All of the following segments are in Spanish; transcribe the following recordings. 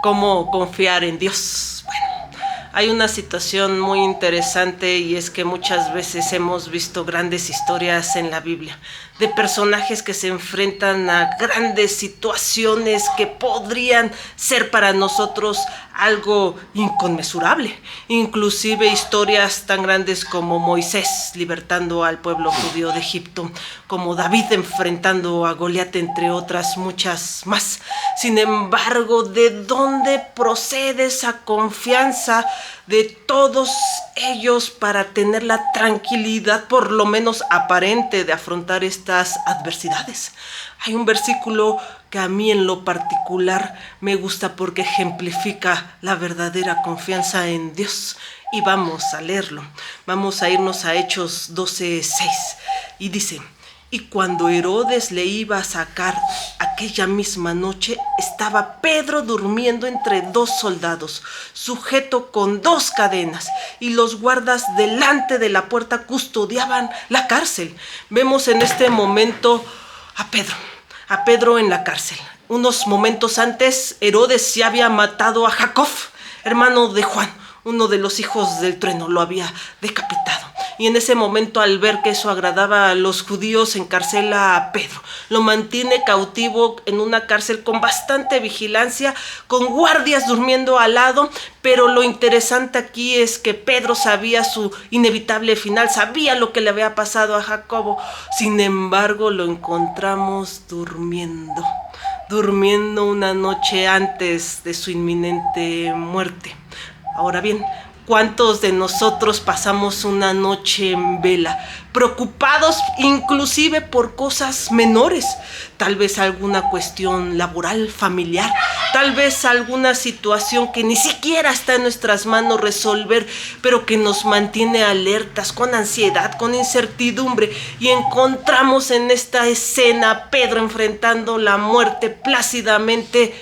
¿Cómo confiar en Dios? Bueno, hay una situación muy interesante y es que muchas veces hemos visto grandes historias en la Biblia de personajes que se enfrentan a grandes situaciones que podrían ser para nosotros algo inconmensurable. Inclusive historias tan grandes como Moisés libertando al pueblo judío de Egipto, como David enfrentando a Goliat, entre otras muchas más. Sin embargo, ¿de dónde procede esa confianza de todos ellos para tener la tranquilidad, por lo menos aparente, de afrontar estas adversidades? Hay un versículo que a mí en lo particular me gusta porque ejemplifica la verdadera confianza en Dios. Y vamos a leerlo. Vamos a irnos a Hechos 12:6. Y dice: y cuando Herodes le iba a sacar aquella misma noche, estaba Pedro durmiendo entre dos soldados, sujeto con dos cadenas, y los guardas delante de la puerta custodiaban la cárcel. Vemos en este momento a Pedro en la cárcel. Unos momentos antes, Herodes ya había matado a Jacob, hermano de Juan, uno de los hijos del trueno, lo había decapitado. Y en ese momento, al ver que eso agradaba a los judíos, encarcela a Pedro. Lo mantiene cautivo en una cárcel con bastante vigilancia, con guardias durmiendo al lado. Pero lo interesante aquí es que Pedro sabía su inevitable final, sabía lo que le había pasado a Jacobo. Sin embargo, lo encontramos durmiendo una noche antes de su inminente muerte. Ahora bien, ¿cuántos de nosotros pasamos una noche en vela, preocupados inclusive por cosas menores? Tal vez alguna cuestión laboral, familiar, tal vez alguna situación que ni siquiera está en nuestras manos resolver, pero que nos mantiene alertas, con ansiedad, con incertidumbre. Y encontramos en esta escena a Pedro enfrentando la muerte plácidamente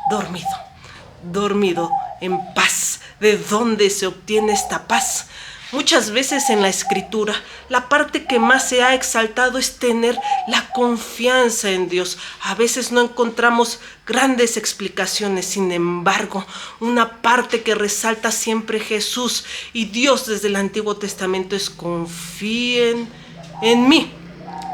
dormido, en paz. ¿De dónde se obtiene esta paz? Muchas veces en la Escritura, la parte que más se ha exaltado es tener la confianza en Dios. A veces no encontramos grandes explicaciones, sin embargo, una parte que resalta siempre Jesús y Dios desde el Antiguo Testamento es: confíen en mí.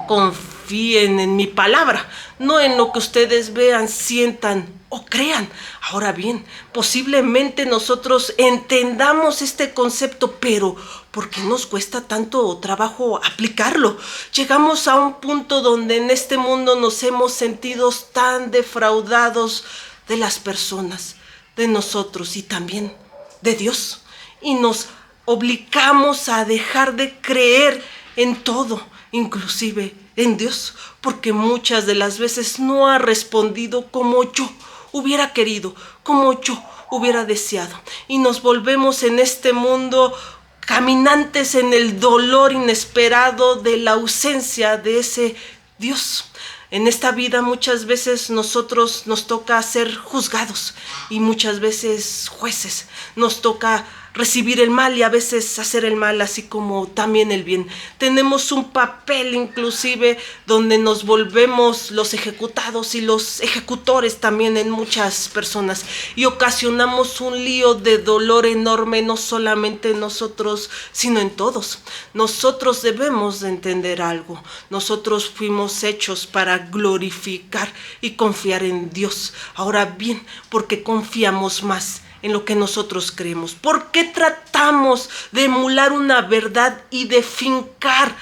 Confíen en mi palabra, no en lo que ustedes vean, sientan o crean. Ahora bien, posiblemente nosotros entendamos este concepto, pero ¿por qué nos cuesta tanto trabajo aplicarlo? Llegamos a un punto donde en este mundo nos hemos sentido tan defraudados de las personas, de nosotros y también de Dios. Y nos obligamos a dejar de creer en todo, inclusive en Dios, porque muchas de las veces no ha respondido como yo hubiera querido, como yo hubiera deseado. Y nos volvemos en este mundo caminantes en el dolor inesperado de la ausencia de ese Dios. En esta vida muchas veces nosotros nos toca ser juzgados y muchas veces jueces. Nos toca recibir el mal y a veces hacer el mal, así como también el bien. Tenemos un papel inclusive donde nos volvemos los ejecutados y los ejecutores también en muchas personas, y ocasionamos un lío de dolor enorme, no solamente en nosotros, sino en todos. Nosotros debemos de entender algo: nosotros fuimos hechos para glorificar y confiar en Dios. Ahora bien, ¿por qué confiamos más en lo que nosotros creemos? ¿Por qué tratamos de emular una verdad y de fincar,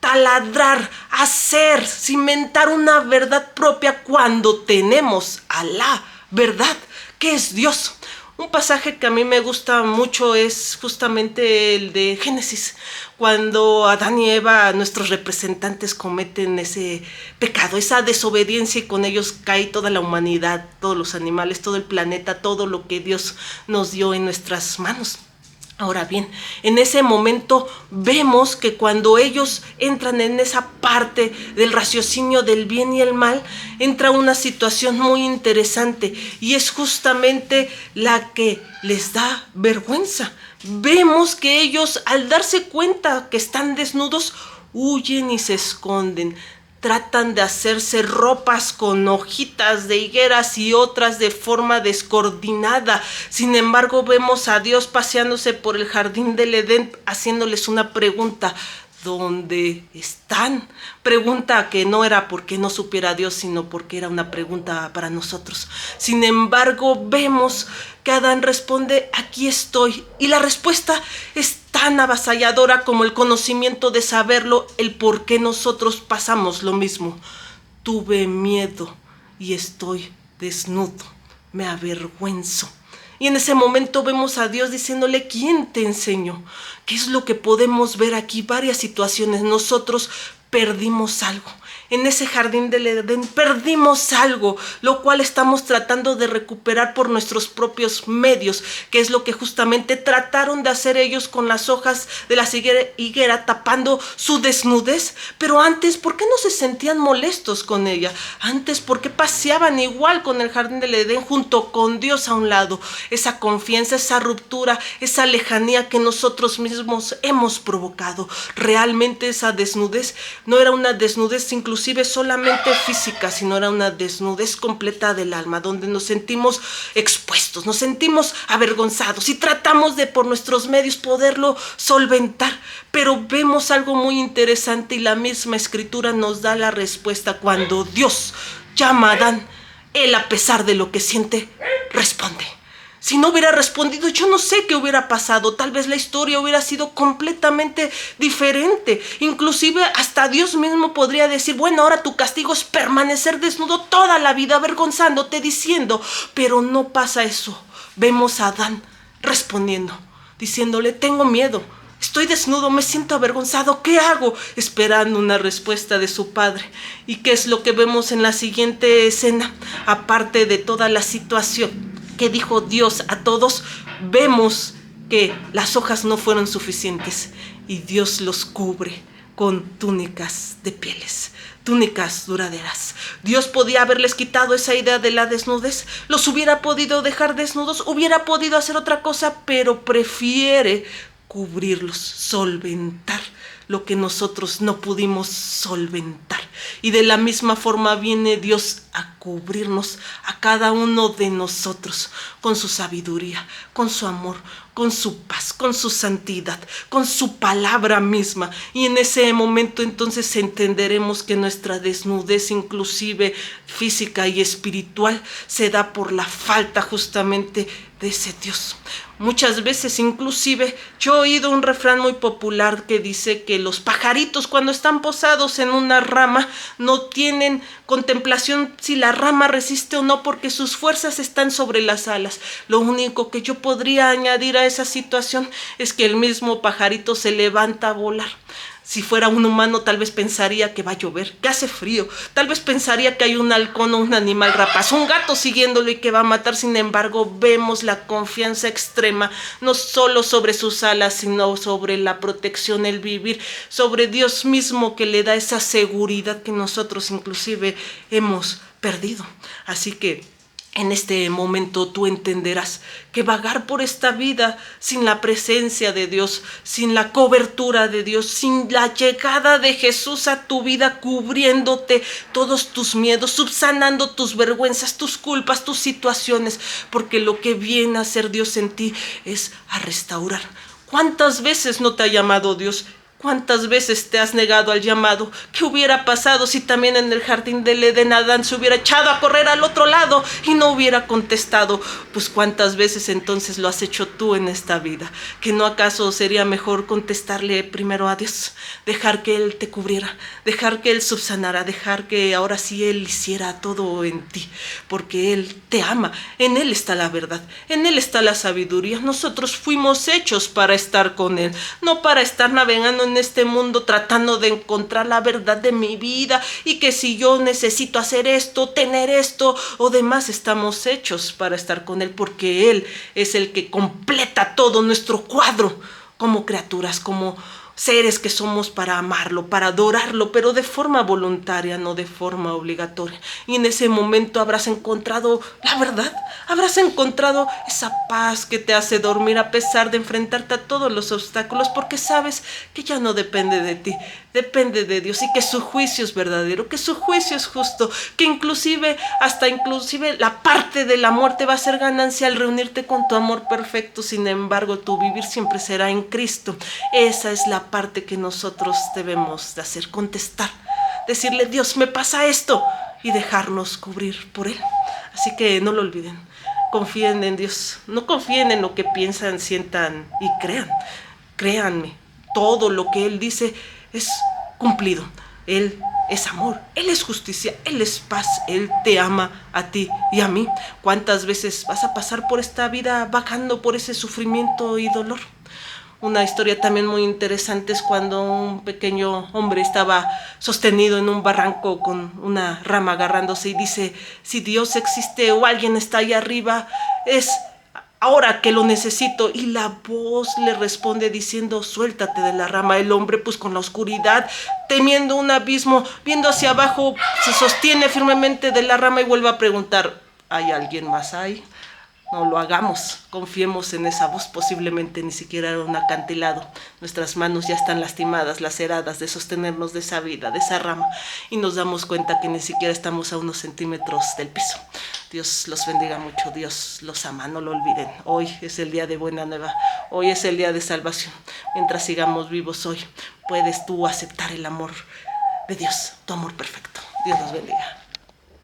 taladrar, hacer, cimentar una verdad propia cuando tenemos a la verdad, que es Dios? Un pasaje que a mí me gusta mucho es justamente el de Génesis, cuando Adán y Eva, nuestros representantes, cometen ese pecado, esa desobediencia, y con ellos cae toda la humanidad, todos los animales, todo el planeta, todo lo que Dios nos dio en nuestras manos. Ahora bien, en ese momento vemos que cuando ellos entran en esa parte del raciocinio del bien y el mal, entra una situación muy interesante, y es justamente la que les da vergüenza. Vemos que ellos, al darse cuenta que están desnudos, huyen y se esconden. tratan de hacerse ropas con hojitas de higueras y otras de forma descoordinada. Sin embargo, vemos a Dios paseándose por el jardín del Edén, haciéndoles una pregunta: ¿dónde están? Pregunta que no era porque no supiera Dios, sino porque era una pregunta para nosotros. Sin embargo, vemos que Adán responde: aquí estoy. Y la respuesta es tan avasalladora como el conocimiento de saberlo, el por qué nosotros pasamos lo mismo. Tuve miedo y estoy desnudo, me avergüenzo. Y en ese momento vemos a Dios diciéndole: ¿quién te enseñó? ¿Qué es lo que podemos ver aquí? Varias situaciones. Nosotros perdimos algo. En ese jardín del Edén perdimos algo, lo cual estamos tratando de recuperar por nuestros propios medios, que es lo que justamente trataron de hacer ellos con las hojas de la higuera, tapando su desnudez. Pero antes, ¿por qué no se sentían molestos con ella? Antes, ¿por qué paseaban igual con el jardín del Edén junto con Dios a un lado? Esa confianza, esa ruptura, esa lejanía que nosotros mismos hemos provocado. Realmente esa desnudez no era una desnudez inclusive solamente física, sino era una desnudez completa del alma, donde nos sentimos expuestos, nos sentimos avergonzados y tratamos de por nuestros medios poderlo solventar. Pero vemos algo muy interesante y la misma escritura nos da la respuesta. Cuando Dios llama a Adán, él, a pesar de lo que siente, responde. Si no hubiera respondido, yo no sé qué hubiera pasado. Tal vez la historia hubiera sido completamente diferente. Inclusive hasta Dios mismo podría decir: bueno, ahora tu castigo es permanecer desnudo toda la vida, avergonzándote, diciendo. Pero no pasa eso. Vemos a Adán respondiendo, diciéndole: tengo miedo, estoy desnudo, me siento avergonzado, ¿qué hago? Esperando una respuesta de su padre. ¿Y qué es lo que vemos en la siguiente escena? Aparte de toda la situación que dijo Dios a todos, vemos que las hojas no fueron suficientes y Dios los cubre con túnicas de pieles, túnicas duraderas. Dios podía haberles quitado esa idea de la desnudez, los hubiera podido dejar desnudos, hubiera podido hacer otra cosa, pero prefiere cubrirlos, solventar lo que nosotros no pudimos solventar. Y de la misma forma viene Dios a cubrirnos a cada uno de nosotros con su sabiduría, con su amor, con su paz, con su santidad, con su palabra misma. Y en ese momento entonces entenderemos que nuestra desnudez, inclusive física y espiritual, se da por la falta justamente de ese Dios. Muchas veces inclusive yo he oído un refrán muy popular que dice que los pajaritos, cuando están posados en una rama, no tienen contemplación si la rama resiste o no, porque sus fuerzas están sobre las alas. Lo único que yo podría añadir a esa situación es que el mismo pajarito se levanta a volar. Si fuera un humano, tal vez pensaría que va a llover, que hace frío. Tal vez pensaría que hay un halcón o un animal rapaz, un gato siguiéndolo y que va a matar. Sin embargo, vemos la confianza extrema, no solo sobre sus alas, sino sobre la protección, el vivir, sobre Dios mismo, que le da esa seguridad que nosotros inclusive hemos perdido. Así que en este momento tú entenderás que vagar por esta vida sin la presencia de Dios, sin la cobertura de Dios, sin la llegada de Jesús a tu vida, cubriéndote todos tus miedos, subsanando tus vergüenzas, tus culpas, tus situaciones, porque lo que viene a hacer Dios en ti es a restaurar. ¿Cuántas veces no te ha llamado Dios? ¿Cuántas veces te has negado al llamado? ¿Qué hubiera pasado si también en el jardín del Edén Adán se hubiera echado a correr al otro lado y no hubiera contestado? Pues ¿cuántas veces entonces lo has hecho tú en esta vida? ¿Que no acaso sería mejor contestarle primero a Dios? Dejar que Él te cubriera, dejar que Él subsanara, dejar que ahora sí Él hiciera todo en ti, porque Él te ama, en Él está la verdad, en Él está la sabiduría. Nosotros fuimos hechos para estar con Él, no para estar navegando en este mundo tratando de encontrar la verdad de mi vida y que si yo necesito hacer esto, tener esto o demás. Estamos hechos para estar con Él, porque Él es el que completa todo nuestro cuadro como criaturas, como seres que somos para amarlo, para adorarlo, pero de forma voluntaria, no de forma obligatoria. Y en ese momento habrás encontrado la verdad, habrás encontrado esa paz que te hace dormir a pesar de enfrentarte a todos los obstáculos, porque sabes que ya no depende de ti, depende de Dios, y que su juicio es verdadero, que su juicio es justo, que inclusive la parte de la muerte va a ser ganancia al reunirte con tu amor perfecto. Sin embargo, tu vivir siempre será en Cristo. Esa es la parte que nosotros debemos de hacer, contestar, decirle: Dios, me pasa esto, y dejarnos cubrir por Él. Así que no lo olviden, confíen en Dios, no confíen en lo que piensan, sientan y crean. Créanme, todo lo que Él dice es cumplido. Él es amor, Él es justicia, Él es paz, Él te ama a ti y a mí. ¿Cuántas veces vas a pasar por esta vida vagando por ese sufrimiento y dolor? Una historia también muy interesante es cuando un pequeño hombre estaba sostenido en un barranco con una rama agarrándose y dice: si Dios existe o alguien está ahí arriba, es ahora que lo necesito. Y la voz le responde diciendo: suéltate de la rama. El hombre, pues con la oscuridad, temiendo un abismo, viendo hacia abajo, se sostiene firmemente de la rama y vuelve a preguntar: ¿hay alguien más ahí? No lo hagamos, confiemos en esa voz. Posiblemente ni siquiera era un acantilado. Nuestras manos ya están lastimadas, laceradas de sostenernos de esa vida, de esa rama, y nos damos cuenta que ni siquiera estamos a unos centímetros del piso. Dios los bendiga mucho, Dios los ama, no lo olviden. Hoy es el día de buena nueva, hoy es el día de salvación. Mientras sigamos vivos hoy, puedes tú aceptar el amor de Dios, tu amor perfecto. Dios los bendiga.